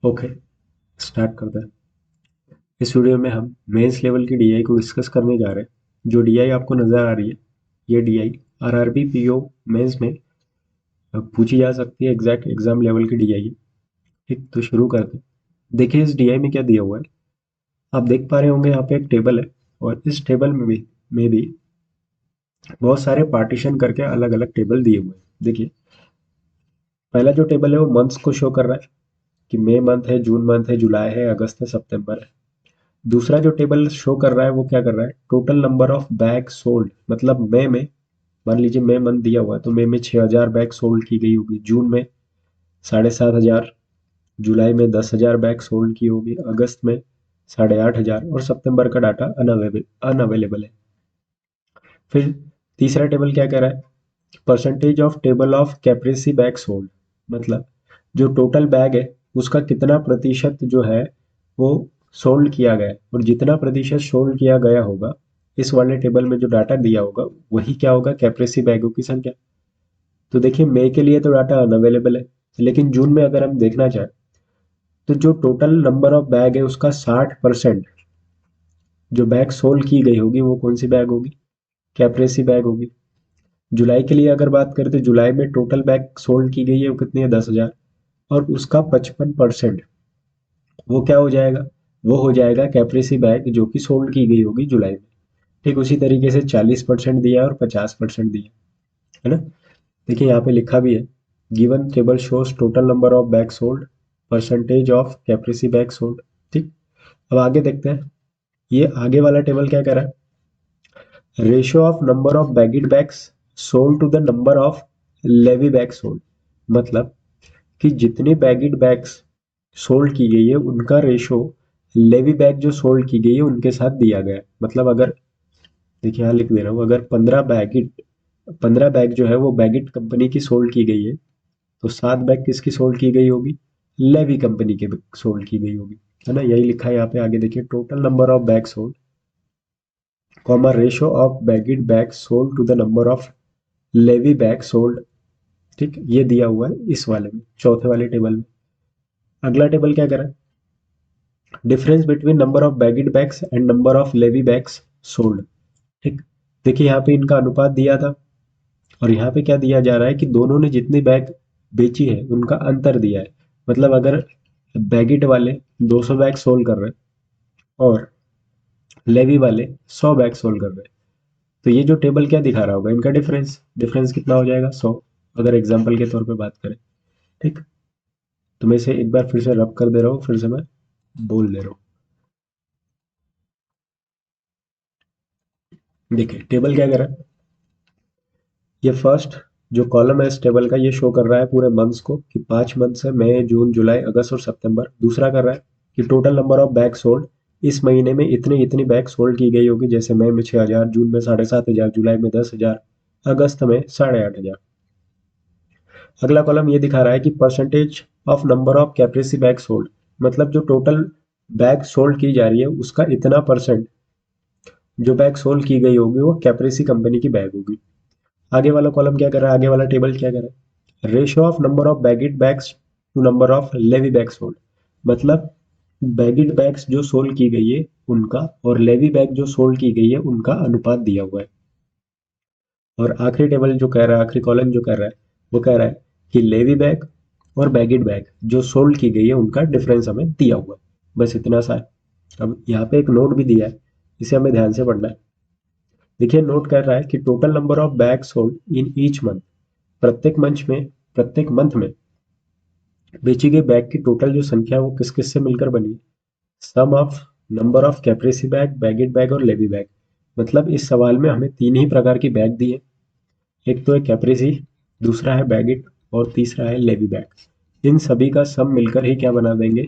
Okay, start करते हैं। इस वीडियो में हम मेंस लेवल की डीआई को डिस्कस करने जा रहे हैं। जो डीआई आपको नज़र आ रही है, ये डीआई आरआरबी पीओ मेंस में पूछी जा सकती है। एग्जैक्ट एग्जाम लेवल की डीआई है। ठीक, तो शुरू करते हैं। देखिए इस डीआई में क्या दिया हुआ है। आप देख पा रहे होंगे यहाँ पे एक टेबल है, और इस टेबल में भी बहुत सारे पार्टीशन करके अलग अलग टेबल दिए हुए हैं। देखिए पहला जो टेबल है वो मंथ्स को शो कर रहा है कि मई मंथ है, जून मंथ है, जुलाई है, अगस्त है, सितंबर है। दूसरा जो टेबल शो कर रहा है वो क्या कर रहा है, total number of bag sold. मतलब मई में, मान लीजिए मई मंथ दिया हुआ है तो मई में 6,000 बैग सोल्ड की गई होगी, जून में 7,500, जुलाई में 10,000 बैग सोल्ड की होगी, अगस्त में 8,500, और सितंबर का डाटा अनअवेलेबल है। फिर तीसरा टेबल क्या कह रहा है, percentage of table of Caprese bag sold. मतलब जो टोटल बैग है उसका कितना प्रतिशत जो है वो सोल्ड किया गया है, और जितना प्रतिशत सोल्ड किया गया होगा इस वाले टेबल में जो डाटा दिया होगा वही क्या होगा, कैप्रेसी बैगों की संख्या। तो देखिए मई के लिए तो डाटा अनअवेलेबल है, लेकिन जून में अगर हम देखना चाहें तो जो टोटल नंबर ऑफ बैग है उसका 60% जो बैग सोल्ड की गई होगी वो कौन सी बैग होगी, कैप्रेसी बैग होगी। जुलाई के लिए अगर बात करें तो जुलाई में टोटल बैग सोल्ड की गई है वो कितनी है, 10,000, और उसका 55% वो क्या हो जाएगा, वो हो जाएगा कैप्रेसी बैग जो कि सोल्ड की गई होगी जुलाई में। ठीक उसी तरीके से 40% दिया और 50% दिया है ना। देखिए यहाँ पे लिखा भी है, given table shows total number of bag sold, percentage of Caprese bag sold. ठीक, अब आगे देखते हैं। ये आगे वाला टेबल क्या कह रहा है, ratio of number of Baggit bags sold to the number of levy bag sold. मतलब कि जितनी बैगेड बैग्स सोल्ड की गई है उनका रेशो लेवी बैग जो सोल्ड की गई है उनके साथ दिया गया है। मतलब अगर, देखिए यहाँ लिख दे रहा हूँ, अगर 15 बैग जो है वो बैगिट कंपनी की सोल्ड की गई है तो 7 बैग किसकी सोल्ड की गई होगी, लेवी कंपनी के सोल्ड की गई होगी, है ना। यही लिखा है यहाँ पे। आगे देखिए, total number of bag sold comma ratio of Baggit bag sold to the number of levy bag sold. ठीक, ये दिया हुआ है इस वाले में, चौथे वाले टेबल में। अगला टेबल क्या कर रहा है, difference between number of Baggit bags and number of levy bags sold. ठीक, देखिए यहाँ पे इनका अनुपात दिया था, और यहाँ पे क्या दिया जा रहा है कि दोनों ने जितनी बैग बेची है उनका अंतर दिया है। मतलब अगर बैगिट वाले 200 बैग सोल्ड कर रहे हैं और लेवी वाले 100 बैग सोल्ड कर रहे हैं, तो ये जो टेबल क्या दिखा रहा होगा, इनका डिफरेंस। डिफरेंस कितना हो जाएगा, 100, अगर एग्जाम्पल के तौर पे बात करें। ठीक, तो मैं इसे एक बार फिर से रब कर दे रहा हूँ, फिर से मैं बोल दे रहा हूँ। देखिए टेबल क्या कर रहा है, ये फर्स्ट जो कॉलम है इस टेबल का, ये शो कर रहा है पूरे मंथ्स को कि 5 मंथ्स है, मई, जून, जुलाई, अगस्त और सितंबर। दूसरा कर रहा है कि total number of bag sold, इस महीने में इतनी इतनी बैग सोल्ड की गई होगी, जैसे मई में 6,000, जून में 7,500, जुलाई में 10,000, अगस्त में 8,500। अगला कॉलम ये दिखा रहा है कि percentage of number of Caprese bag sold. मतलब जो टोटल बैग सोल्ड की जा रही है उसका इतना परसेंट जो बैग सोल्ड की गई होगी वो कैप्रेसी कंपनी की बैग होगी। आगे वाला कॉलम क्या कर रहा है, आगे वाला टेबल क्या कर रहा है, ratio of number of Baggit bags to number of levy bag sold. मतलब बैगेड बैग्स जो सोल्ड की गई है उनका और लेवी बैग जो सोल्ड की गई है उनका अनुपात दिया हुआ है। और आखिरी टेबल जो कह रहा है, आखिरी कॉलम जो कह रहा है, वो कह रहा है कि लेवी बैग और बैगेड बैग जो सोल्ड की गई है उनका डिफरेंस हमें दिया हुआ है। बस इतना सा है। अब यहाँ पे एक नोट भी दिया है, इसे हमें ध्यान से पढ़ना है। देखिए नोट कर रहा है कि total number of bag sold in each month. प्रत्येक मंथ में बेची गई बैग की टोटल जो संख्या है वो किस किस से मिलकर बनी, sum of number of Caprese bag, Baggit bag और लेवी बैग। मतलब इस सवाल में हमें तीन ही प्रकार की बैग दी है, एक तो है कैप्रेसी, दूसरा है बैगेट और तीसरा है लेवी बैग। इन सभी का सम मिलकर ही क्या बना देंगे,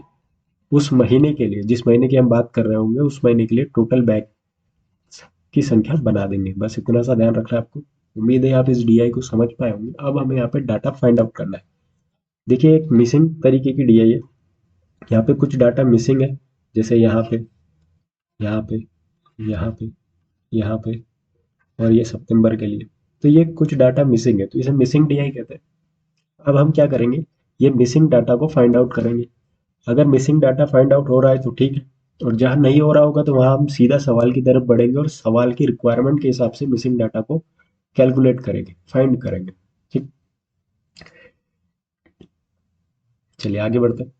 उस महीने के लिए, जिस महीने की हम बात कर रहे होंगे उस महीने के लिए टोटल बैग की संख्या बना देंगे। बस इतना सा ध्यान रखना है आपको। उम्मीद है आप इस डीआई को समझ पाए होंगे। अब हमें यहाँ पे डाटा फाइंड आउट करना है। देखिए एक मिसिंग तरीके की डीआई है, यहाँ पे कुछ डाटा मिसिंग है, जैसे यहाँ पे, यहाँ पे, यहाँ पे, यहाँ पे, और ये सितंबर के लिए। तो ये कुछ डाटा मिसिंग है, तो इसे मिसिंग डीआई कहते हैं। अब हम क्या करेंगे, ये मिसिंग डाटा को फाइंड आउट करेंगे। अगर मिसिंग डाटा फाइंड आउट हो रहा है तो ठीक है, और जहाँ नहीं हो रहा होगा तो वहाँ हम सीधा सवाल की तरफ बढ़ेंगे और सवाल की रिक्वायरमेंट के हिसाब से मिसिंग डाटा को कैलकुलेट करेंगे, फाइंड करेंगे। ठीक, चलिए आगे बढ़ते हैं।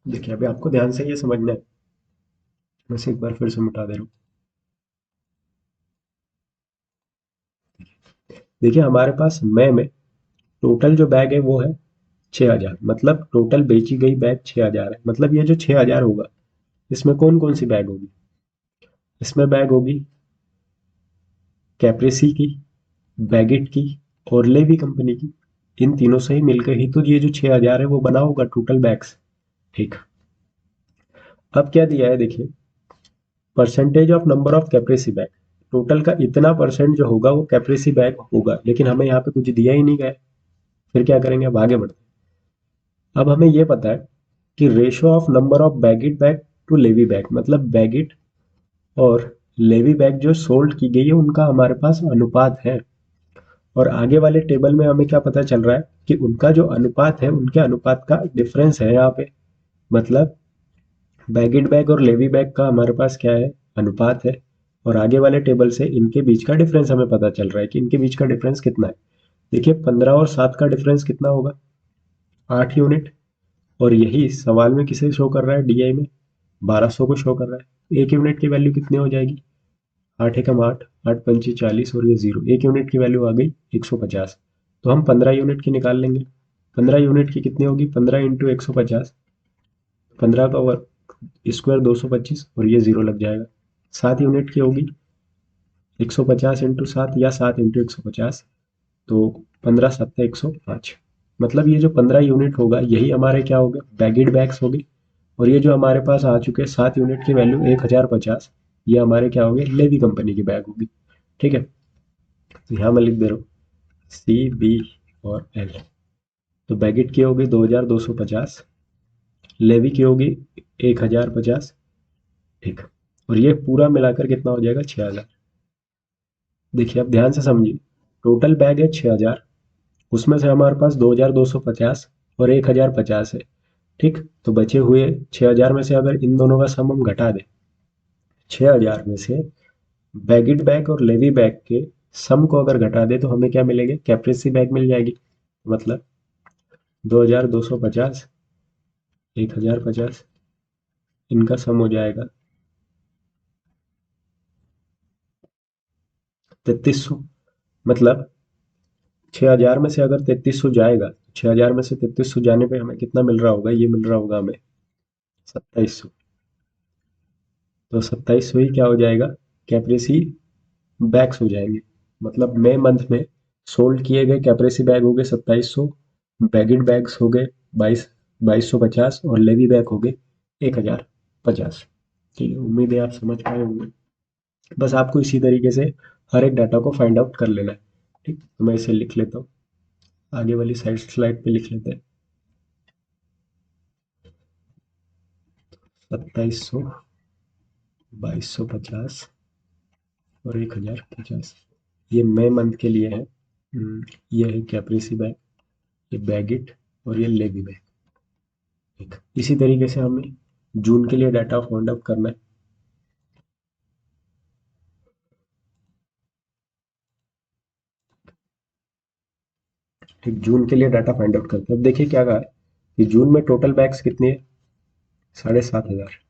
देखिए अभी आपको ध्यान से ये समझना है, मैं से एक बार फिर से मिटा दे रहा हूँ। देखिए हमारे पास मई में टोटल जो बैग है वो है 6,000, मतलब टोटल बेची गई बैग 6,000 है। मतलब ये जो 6,000 होगा इसमें कौन कौन सी बैग होगी? इसमें बैग होगी कैप्रेसी की, बैगिट की और लेवी कंपनी की। इन तीनों से ही मिलकर ही तो ये जो 6,000 है वो बना होगा टोटल बैग्स। ठीक, अब क्या दिया है देखिए, percentage of number of Caprese bag. Total का इतना परसेंट जो होगा वो कैप्रेसी बैग होगा, लेकिन हमें यहाँ पे कुछ दिया ही नहीं गया। फिर क्या करेंगे, अब आगे बढ़ते हैं। अब हमें ये पता है कि ratio of number of Baggit bag to Levi bag, मतलब बैगिट और लेवी बैग जो सोल्ड की गई है उनका हमारे पास अनुपात है। और आगे वाले टेबल में हमें क्या पता चल रहा है कि उनका जो अनुपात है उनके अनुपात का डिफरेंस है यहाँ पे। मतलब बैगिट बैग और लेवी बैग का हमारे पास क्या है, अनुपात है। और आगे वाले टेबल से इनके बीच का डिफरेंस हमें पता चल रहा है कि इनके बीच का डिफरेंस कितना है। देखिए 15 और 7 का डिफरेंस कितना होगा, 8 यूनिट। और यही सवाल में किसे शो कर रहा है, डीआई में 1200 को शो कर रहा है। एक यूनिट की वैल्यू कितनी हो जाएगी, 8 एकम 8, 8 पंची 40 और ये जीरो, एक यूनिट की वैल्यू आ गई 150। तो हम 15 यूनिट की निकाल लेंगे। 15 यूनिट की कितनी होगी, 15 इंटू 150, 15 का स्क्वायर 225 और ये जीरो लग जाएगा। 7 यूनिट की होगी 150 इंटू 7 या 7 इंटू 150, तो 15 7 105। मतलब ये जो 15 यूनिट होगा यही हमारे क्या होगा, बैगिड बैग्स होगी। और ये जो हमारे पास आ चुके हैं 7 यूनिट की वैल्यू 1050, ये हमारे क्या होंगे, लेवी कंपनी की बैग होगी। ठीक है, तो यहाँ मैं लिख दे रहा हूँ सी बी और एल। तो बैगिट की होगी 2250, लेवी की होगी 1050। ठीक, और ये पूरा मिलाकर कितना हो जाएगा, 6,000। देखिए अब ध्यान से समझिए, टोटल बैग है 6,000, उसमें से हमारे पास 2250 और 1050 है। ठीक, तो बचे हुए 6,000 में से अगर इन दोनों का सम हम घटा दें, 6,000 में से बैगिट बैग और लेवी बैग के सम को अगर घटा दे तो हमें क्या मिलेगा, कैप्रेसी बैग मिल जाएगी। मतलब 2250, 1050, इनका सम हो जाएगा 3300। मतलब 6,000 में से अगर 3300 जाएगा, 6,000 में से 3300 जाने पे हमें कितना मिल रहा होगा, ये मिल रहा होगा हमें 2700। तो 2700 ही क्या हो जाएगा, कैप्रेसी बैग्स हो जाएंगे। मतलब मई मंथ में सोल्ड किए गए कैप्रेसी बैग हो गए 2700, बैगिड बैग्स हो गए 2250 और लेवी बैग हो गए 1050। ठीक है, उम्मीद है आप समझ पाए होंगे। बस आपको इसी तरीके से हर एक डाटा को फाइंड आउट कर लेना है। ठीक, तो मैं इसे लिख लेता हूँ, आगे वाली साइड स्लाइड पे लिख लेते हैं। 2700, 2250 और 1050, ये मई मंथ के लिए है। ये है कैप्रेसी बैग, ये बैगिट और ये लेवी बैग। ठीक, इसी तरीके से हमें जून के लिए डाटा फाइंड आउट करना है। ठीक, जून के लिए डाटा फाइंड आउट करते हैं। अब देखिए क्या कहा है कि जून में टोटल बैग्स कितनी है, 7,500।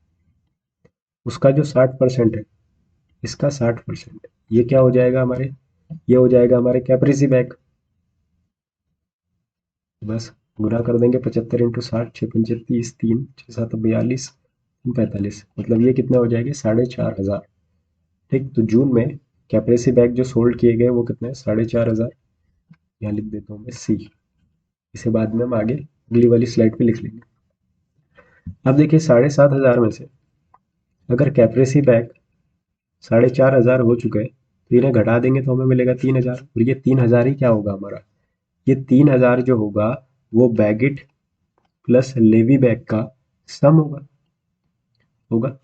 उसका जो 60% है, इसका 60%, ये क्या हो जाएगा हमारे, ये हो जाएगा हमारे कैप्रेसी बैग। बस गुना कर देंगे 75 इंटू 60, 6 30, 3 6 7 42, 45, मतलब ये कितना हो जाएंगे, 4,500। ठीक, तो जून में कैप्रेसी बैग जो सोल्ड किए गए वो कितने, 4,500। यहाँ लिख देता हूँ मैं सी, इसे बाद में हम आगे अगली वाली स्लाइड पे लिख लेंगे। अब देखिए 7,500 में से अगर कैप्रेसी बैग 4,500 हो चुके हैं तो इन्हें घटा देंगे तो हमें मिलेगा 3,000, और ये 3,000 ही क्या होगा हमारा, ये 3,000 जो होगा वो बैगिट प्लस लेवी बैग का सम होगा।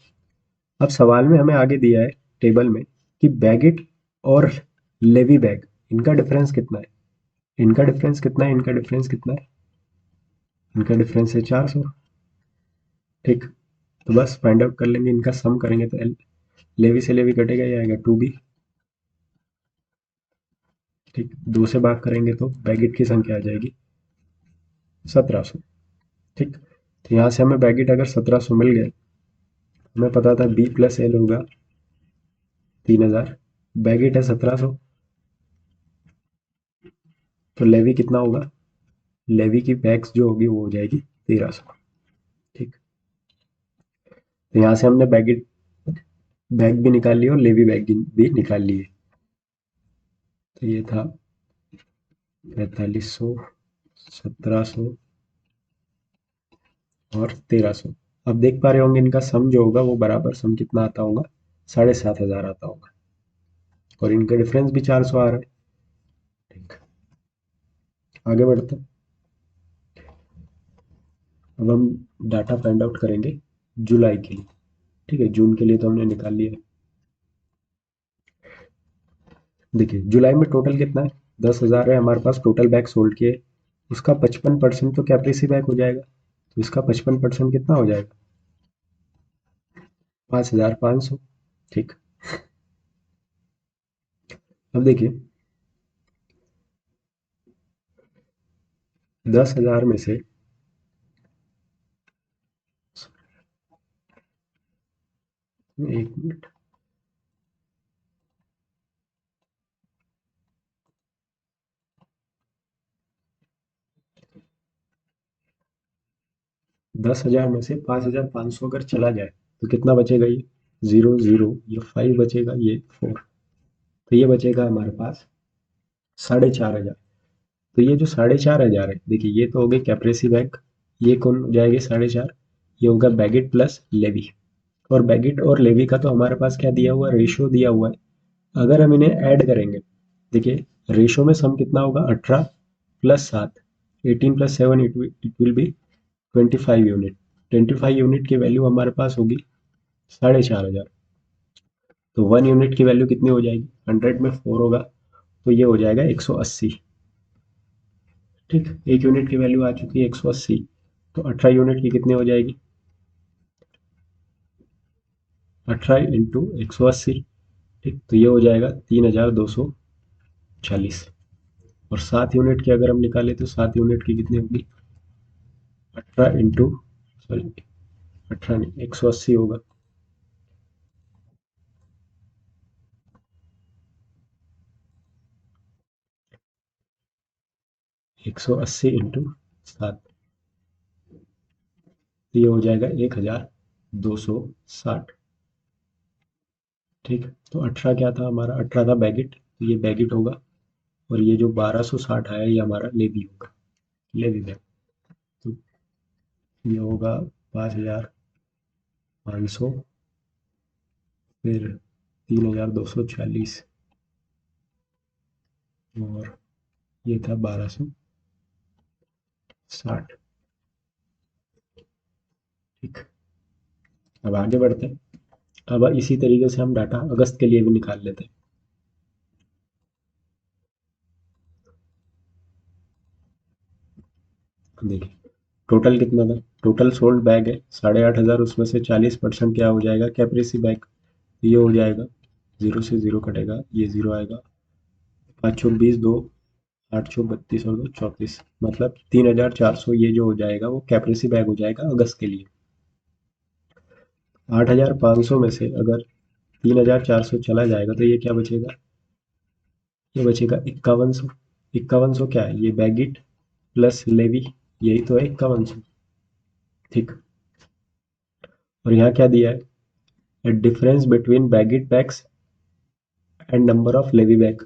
अब सवाल में हमें आगे दिया है टेबल में कि बैगिट और लेवी बैग, इनका डिफरेंस कितना है, इनका डिफरेंस कितना है, इनका डिफरेंस कितना है, इनका डिफरेंस है 400। ठीक। तो बस फाइंड आउट कर लेंगे, इनका सम करेंगे तो लेवी से लेवी कटेगा, ये आएगा 2b। ठीक, 2 से भाग करेंगे तो बैगिट की संख्या आ जाएगी 1700। ठीक, तो यहाँ से हमें बैगिट अगर 1700 मिल गए, हमें पता था बी प्लस एल होगा 3000, बैगिट है 1700, तो लेवी कितना होगा, लेवी की बैग्स जो होगी वो हो जाएगी 1300। ठीक, तो यहाँ से हमने बैगिट बैग भी निकाल लिया और लेवी बैग भी निकाल लिए। तो ये था 4500, 1700 और 1300। अब देख पा रहे होंगे इनका सम जो होगा वो बराबर सम कितना आता होगा, 7500 आता होगा, और इनका डिफरेंस भी 400 आ रहा है। ठीक, आगे बढ़ते हैं। अब हम डाटा फाइंड आउट करेंगे जुलाई के लिए। ठीक है, जून के लिए तो हमने निकाल लिया है। देखिए जुलाई में टोटल कितना है, 10,000 है हमारे पास टोटल बैग सोल्ड किए, उसका 55% तो कैप्रेसी बैग हो जाएगा, तो इसका 55% कितना हो जाएगा, 5,500। ठीक, अब देखिए 10,000 में से, एक मिनट, 10,000 में से 5,500 अगर चला जाए तो कितना बचेगा, ये 0 0, ये 5 बचेगा, ये 4, तो ये बचेगा हमारे पास 4,500। तो ये जो 4,500 है, देखिए ये तो हो गई कैप्रेसी बैग, ये कौन हो जाएगी 4,500, ये होगा बैगिट प्लस लेवी। और बैगिट और लेवी का तो हमारे पास क्या दिया हुआ है, रेशियो दिया हुआ है। अगर हम इन्हें ऐड करेंगे, देखिए रेशियो में सम कितना होगा, 18 plus 7, 18 plus 7, it will be 25 unit. 25 unit की वैल्यू हमारे पास होगी 4,500। तो 1 यूनिट की वैल्यू कितनी हो जाएगी, 100 में 4 होगा, तो ये हो जाएगा 180। ठीक, एक यूनिट की वैल्यू आ चुकी है 180, तो 18 यूनिट की कितनी हो जाएगी, 18 इंटू 180। ठीक, तो ये हो जाएगा 3,240। और 7 यूनिट की अगर हम निकालें तो 7 यूनिट की कितनी होगी, 18 इंटू, सॉरी 18 नहीं 180 होगा। 180 इंटू 7, तो ये हो जाएगा 1,260। ठीक, तो 18 क्या था हमारा, 18 था बैगिट, तो ये बैगिट होगा, और ये जो 1,260 आया ये हमारा लेवी होगा, लेवी बैग। तो ये होगा 5,500, फिर 3,240, और ये था 1,260। ठीक, अब आगे बढ़ते हैं। अब इसी तरीके से हम डाटा अगस्त के लिए भी निकाल लेते हैं। देखिए टोटल कितना था, टोटल सोल्ड बैग है 8,500, उसमें से 40% क्या हो जाएगा, कैप्रेसी बैग, ये हो जाएगा, 0 से 0 कटेगा, ये 0 आएगा, 5 चौक 20, 2 8 चौक 32 और 2 34, मतलब 3,400 ये जो हो जाएगा वो कैप्रेसी बैग हो जाएगा अगस्त के लिए। 8,500 में से अगर 3,400 चला जाएगा तो ये क्या बचेगा, ये बचेगा 5,100। 5,100 क्या है, ये बैगिट प्लस लेवी, यही तो है 5,100। ठीक, और यहाँ क्या दिया है, difference between Baggit bags and number of levy bag,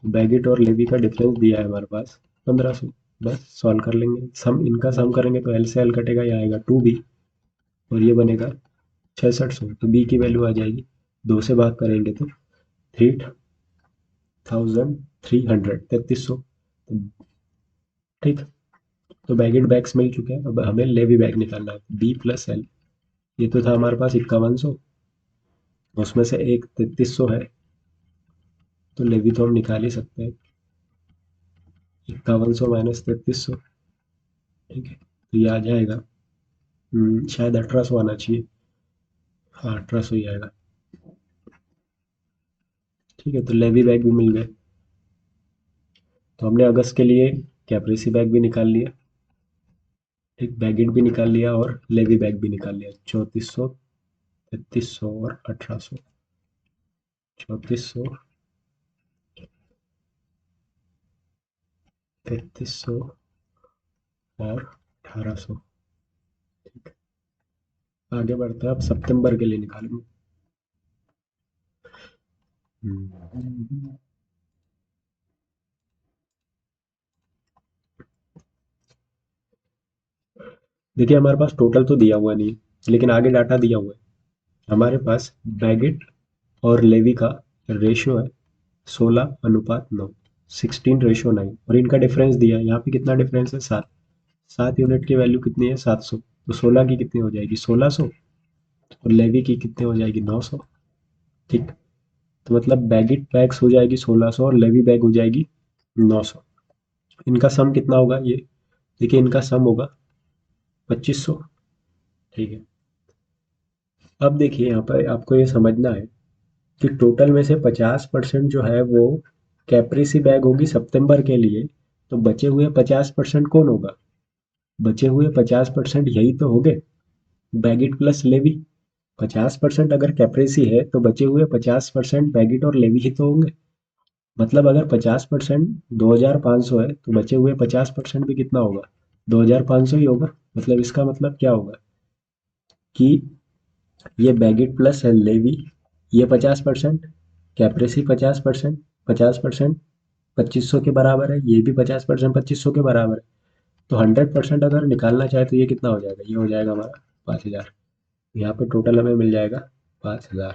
Baggit और लेवी का डिफरेंस दिया है हमारे पास 1,500। बस सॉल्व कर लेंगे, सम इनका सम करेंगे तो एल से एल कटेगा, ये आएगा 2b, और ये बनेगा 6,600, तो बी की वैल्यू आ जाएगी, 2 से भाग करेंगे तो 3,300, 3,300। ठीक, तो बैगिट बैग्स मिल चुके हैं, अब हमें लेवी बैग निकालना है, बी प्लस एल। ये तो था हमारे पास 5,100, उसमें से एक 3,300 है, तो लेवी तो हम निकाल ही सकते हैं, 5,100 माइनस 3,300। ठीक है, तो ये आ जाएगा शायद 1800 आना चाहिए। हाँ, 1800 ही आएगा। ठीक है, तो लेवी बैग भी मिल गए। तो हमने अगस्त के लिए कैप्रेसी बैग भी निकाल लिया, एक बैगिट भी निकाल लिया और लेवी बैग भी निकाल लिया। 3400, 3300 और 1800। 3400, 3300 और 1800। ठीक, आगे बढ़ते हैं। अब सितंबर के लिए निकालेंगे। हम्म, देखिए हमारे पास टोटल तो दिया हुआ नहीं है, लेकिन आगे डाटा दिया हुआ है। हमारे पास बैगिट और लेवी का रेशियो है 16:9, 16:9, और इनका डिफरेंस दिया है। यहाँ पे कितना डिफरेंस है? 7। 7 यूनिट की वैल्यू कितनी है? 700। तो 16 की कितनी हो जाएगी? 1600। और लेवी की कितनी हो जाएगी? 900। ठीक, तो मतलब बैगिट बैग्स हो जाएगी 1600 और लेवी बैग हो जाएगी 900। इनका सम कितना होगा ये? देखिए इनका सम होगा 2500। ठीक है, अब देखिए यहाँ पर आपको ये समझना है कि टोटल में से 50% जो है वो कैप्रेसी बैग होगी सितंबर के लिए। तो बचे हुए 50% कौन होगा? बचे हुए 50% यही तो हो गए, बैगिट प्लस लेवी। 50% अगर कैप्रेसी है तो बचे हुए 50% बैगिट और लेवी ही तो होंगे। मतलब अगर 50% 2500 है तो बचे हुए 50% भी कितना होगा? 2500 ही होगा। मतलब इसका मतलब क्या होगा कि ये बैगिट प्लस है लेवी, ये 50%, कैप्रेसी 50%, 50% 2500 के बराबर है, ये भी 50% 2500 के बराबर है। तो 100% अगर निकालना चाहे तो ये कितना हो जाएगा? ये हो जाएगा हमारा 5000। यहाँ पे टोटल हमें मिल जाएगा 5000।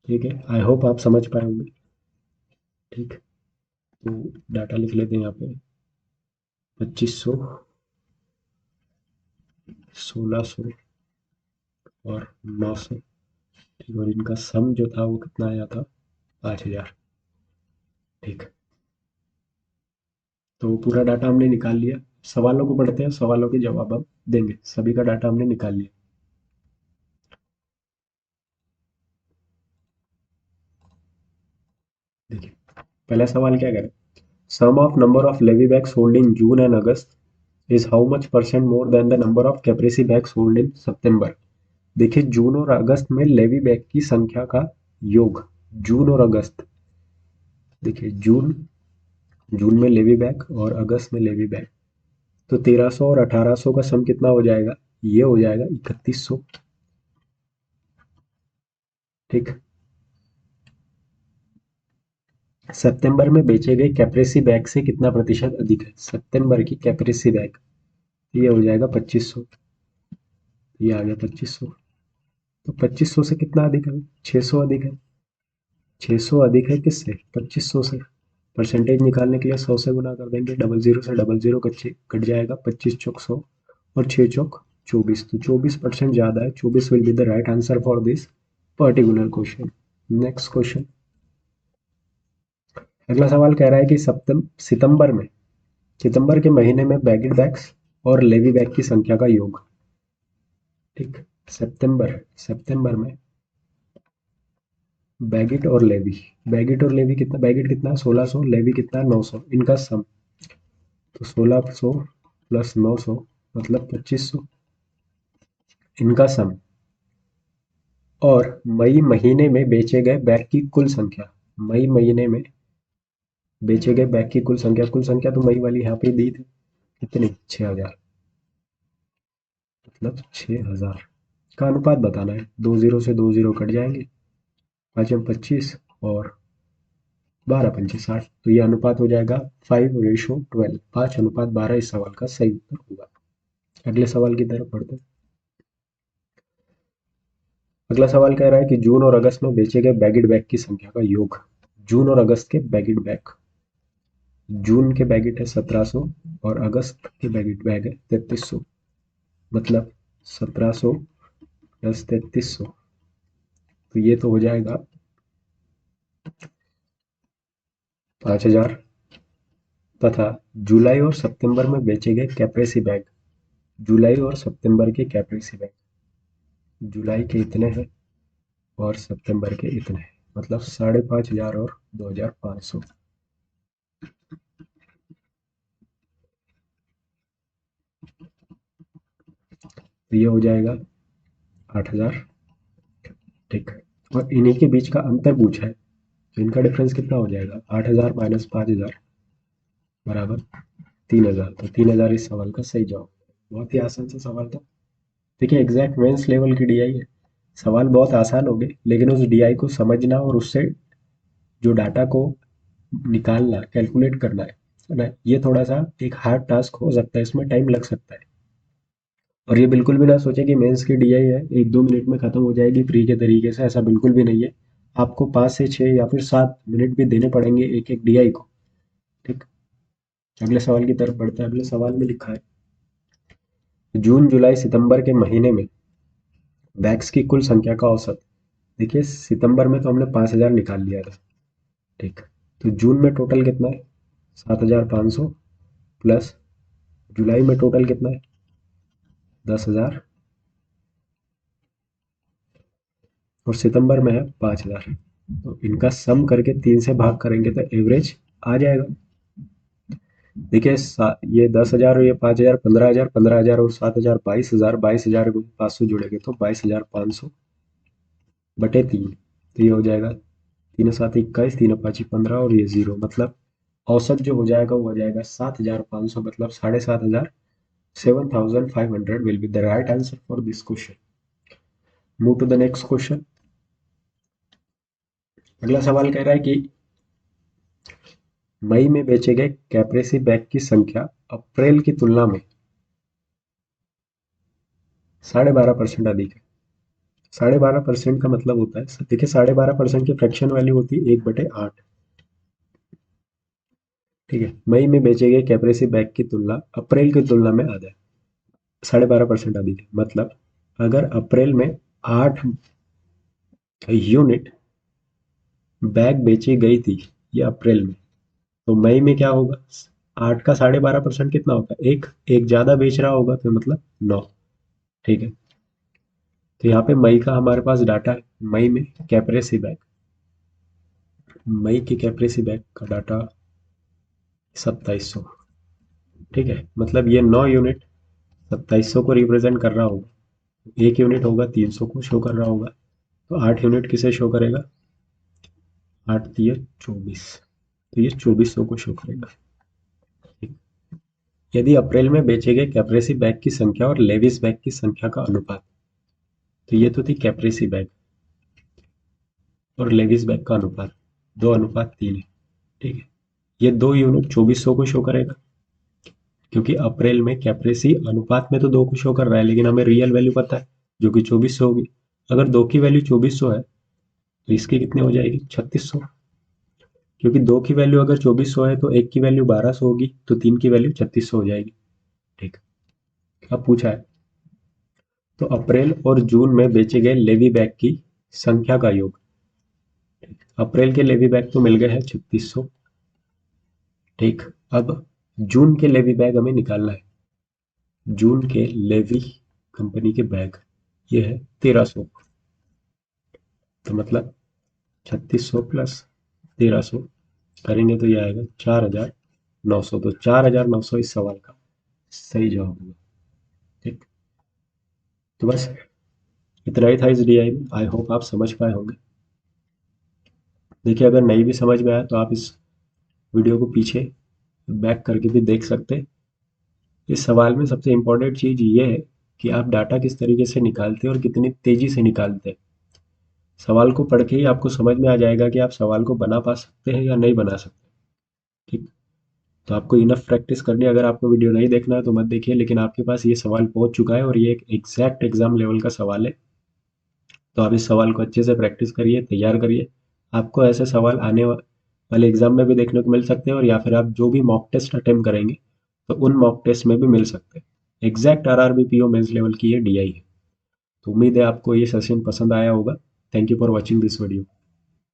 ठीक है, आई होप आप समझ पाए होंगे। ठीक, तो डाटा लिख लेते हैं यहाँ पे। 2500, 1600 और 900। ठीक, और इनका सम जो था वो कितना आया था? 5000। ठीक, तो पूरा डाटा हमने निकाल लिया। सवालों को पढ़ते हैं, सवालों के जवाब हम देंगे। सभी का डाटा हमने निकाल लिया। देखिए पहला सवाल क्या करें? Sum of number of levy bags sold in June and August is how much percent more than the number of Caprese bag sold in September. देखिए जून और अगस्त में लेवी बैग की संख्या का योग। जून और अगस्त, देखिए जून, जून में लेवी बैग और अगस्त में लेवी बैग। तो 1300 और 1800 का सम कितना हो जाएगा? ये हो जाएगा 3100। ठीक, सितंबर में बेचे गए कैप्रेसी बैग से कितना प्रतिशत अधिक है? सितंबर की कैप्रेसी बैग, ये हो जाएगा 2500। ये आ गया 2500। तो 2500 से कितना अधिक है? 600 अधिक है। 600 अधिक है किससे? 2500 से। परसेंटेज निकालने के लिए 100 से गुना कर देंगे, डबल जीरो से डबल जीरो कट जाएगा, 25 चौक 100 और 6 चौक 24। तो 24% ज़्यादा है। 24 will be the right answer for this particular question. Next question. अगला सवाल कह रहा है कि सितंबर के महीने में बैगेट बैग्स और लेवी बैग की संख्या का योग। ठीक, सितंबर, सितंबर में बैगिट और लेवी, बैगिट और लेवी कितना? बैगिट कितना है? 1600, लेवी कितना है? 900। इनका सम, तो 1600 प्लस 900 मतलब 2500। इनका सम, और मई महीने में बेचे गए बैग की कुल संख्या। मई महीने में बेचे गए बैग की कुल संख्या तो मई वाली यहाँ पे दी थी। कितनी? 6000। मतलब 6000 का अनुपात बताना है। दो जीरो से दो जीरो कट जाएंगे, 5×25 और 12×5 = 60। तो ये अनुपात हो जाएगा 5:12, 5:12 इस सवाल का सही उत्तर होगा। अगले सवाल की तरफ बढ़ते हैं। अगला सवाल कह रहा है कि जून और अगस्त में बेचे गए बैगेट बैग की संख्या का योग। जून और अगस्त के बैगेट बैग। जून के बैगेट है 1700 और अगस्त के बैगेट बैग है 3300। मतलब 1700 प्लस 3300, तो ये तो हो जाएगा 5000। तथा जुलाई और सितंबर में बेचे गए कैप्रेसी बैग, जुलाई और सितंबर के कैप्रेसी बैंक, जुलाई के इतने हैं और सितंबर के इतने हैं, मतलब 5,500 और 2,500। तो ये हो जाएगा 8,000। ठीक, और इन्हीं के बीच का अंतर पूछा है, तो इनका डिफरेंस कितना हो जाएगा, 8,000 माइनस 5,000 बराबर 3,000। तो 3,000 इस सवाल का सही जवाब। बहुत ही आसान सा सवाल था। देखिए एग्जैक्ट मेंस लेवल की डीआई है, सवाल बहुत आसान हो गए, लेकिन उस डीआई को समझना और उससे जो डाटा को निकालना, कैलकुलेट करना है ना, ये थोड़ा सा एक हार्ड टास्क हो सकता है, इसमें टाइम लग सकता है। और ये बिल्कुल भी ना सोचे कि मेंस की डीआई है 1-2 मिनट में खत्म हो जाएगी फ्री के तरीके से, ऐसा बिल्कुल भी नहीं है। आपको 5 से 6 या फिर 7 मिनट भी देने पड़ेंगे एक एक डीआई को। ठीक, अगले सवाल की तरफ बढ़ते हैं। अगले सवाल में लिखा है, जून जुलाई सितंबर के महीने में बैग्स की कुल संख्या का औसत। देखिए सितंबर में तो हमने 5,000 निकाल लिया था। ठीक, तो जून में टोटल कितना है, 7,500 प्लस जुलाई में टोटल कितना है, 10,000 और सितंबर में है 5,000। तो इनका सम करके 3 से भाग करेंगे तो एवरेज आ जाएगा। देखिए ये 10,000 और ये 5,000, 15,000, 15,000 और 7,000, 22,000, 22,000 को 500 जोड़ेंगे तो 22,500 बटे 3। तो ये हो जाएगा 3 7 21, 3 5 15 और ये 0, मतलब औसत जो हो जाएगा वो हो जाएगा 7,500, मतलब 7,500। 7,500 will be the right answer for this question. Move to the next question. अगला सवाल कह रहा है कि मई में बेचे गए कैप्रेसी बैग की संख्या अप्रैल की तुलना में 12.5% अधिक है। 12.5% का मतलब होता है, देखिए 12.5% की फ्रैक्शन वैल्यू होती है 1/8। ठीक है, मई में बेचे गए कैप्रेसी बैग की तुलना अप्रैल की तुलना में आधा है, 12.5% अधिक है। मतलब अगर अप्रैल में 8 यूनिट बैग बेची गई थी, ये अप्रैल में, तो मई में क्या होगा, 8 का 12.5% कितना होगा, एक एक ज्यादा बेच रहा होगा तो मतलब 9। ठीक है, तो यहाँ पे मई का हमारे पास डाटा है। मई में कैप्रेसी बैग, मई की कैप्रेसी बैग का डाटा 2700। ठीक है, मतलब ये 9 यूनिट 2700 को रिप्रेजेंट कर रहा होगा, एक यूनिट होगा 300 को शो कर रहा होगा, तो 8 यूनिट किसे शो करेगा, 8 × 3 = 24, तो ये 2400 को शो करेगा। यदि अप्रैल में बेचे गए कैप्रेसी बैग की संख्या और लेविस बैग की संख्या का अनुपात, तो ये तो थी कैप्रेसी बैग और लेविस बैग का अनुपात 2:3 है। ठीक है, ये 2 यूनिट 2400 को शो करेगा, क्योंकि अप्रैल में कैप्रेसी अनुपात में तो 2 को शो कर रहा है, लेकिन हमें रियल वैल्यू पता है जो कि 2400 होगी। अगर 2 की वैल्यू 2400 है तो इसकी कितनी हो जाएगी, 3600, क्योंकि 2 की वैल्यू अगर 2400 है तो 1 की वैल्यू 1200 होगी, तो 3 की वैल्यू 3600 हो जाएगी। ठीक, अब पूछा है, तो अप्रैल और जून में बेचे गए लेवी बैग की संख्या का योग। अप्रैल के लेवी बैग तो मिल गए हैं 3600। ठीक, अब जून के लेवी बैग हमें निकालना है। जून के लेवी कंपनी के बैग ये है 1300, तो मतलब 3600 प्लस 1300 करेंगे तो ये आएगा 4,900। तो 4,900 इस सवाल का सही जवाब होगा। ठीक, तो बस इतना ही था इस डीआई में। आई होप आप समझ पाए होंगे। देखिए अगर नहीं भी समझ में आया तो आप इस वीडियो को पीछे बैक करके भी देख सकते हैं। इस सवाल में सबसे इम्पोर्टेंट चीज़ ये है कि आप डाटा किस तरीके से निकालते हैं और कितनी तेज़ी से निकालते हैं। सवाल को पढ़ के ही आपको समझ में आ जाएगा कि आप सवाल को बना पा सकते हैं या नहीं बना सकते। ठीक, तो आपको इनफ प्रैक्टिस करनी है। अगर आपको वीडियो नहीं देखना है तो मत देखिए, लेकिन आपके पास ये सवाल पहुंच चुका है और ये एक एग्जैक्ट एग्जाम लेवल का सवाल है। तो आप इस सवाल को अच्छे से प्रैक्टिस करिए, तैयार करिए। आपको ऐसे सवाल आने वाले एग्जाम में भी देखने को मिल सकते हैं, और या फिर आप जो भी मॉक टेस्ट अटेम्प्ट करेंगे तो उन मॉक टेस्ट में भी मिल सकते हैं। Exact RRB PO mains level की ये डीआई है। तो उम्मीद है आपको ये सेशन पसंद आया होगा। Thank you for watching this video.